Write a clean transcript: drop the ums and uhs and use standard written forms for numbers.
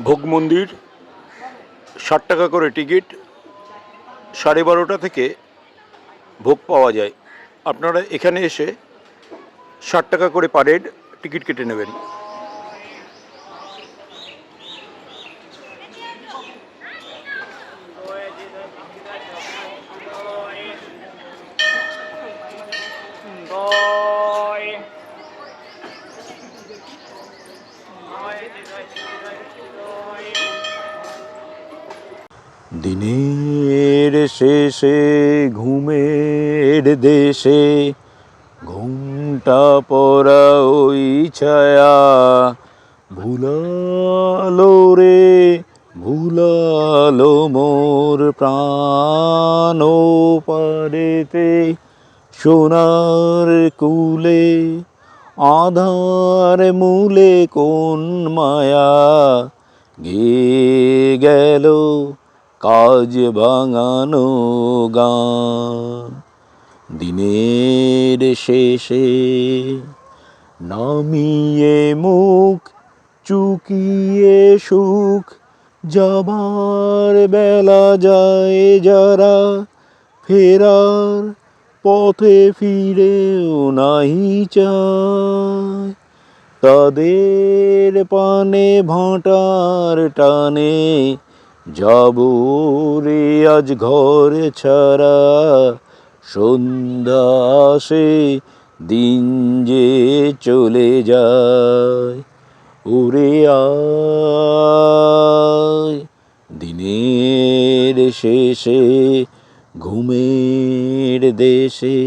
ভোগ মন্দির 60 টাকা করে টিকিট, 12:30 থেকে ভোগ পাওয়া যায়। আপনারা এখানে এসে 60 টাকা করে পার হেড টিকিট কেটে নেবেন। দিনের শেষে ঘুমের দেশে ঘুমটা পড়া ওই ছায়া ভুলালো রে ভুলালো মোর প্রাণ পারেতে সোনার কুলে আধার মূলে কোন মায়া গেয়ে গেল কাজ ভাঙানো গান। দিনের শেষে নামিয়ে মুখ চুকিয়ে সুখ যাবার বেলা যায় যারা ফেরার পথে ফিরেও নাহি চায় তাদের পানে ভাঁটার টানে যাব রে আজ ঘর ছাড়া সন্ধ্যা আসে দিন যে চলে যায় ওরে আয় দিনের শেষে ঘুমের দেশে।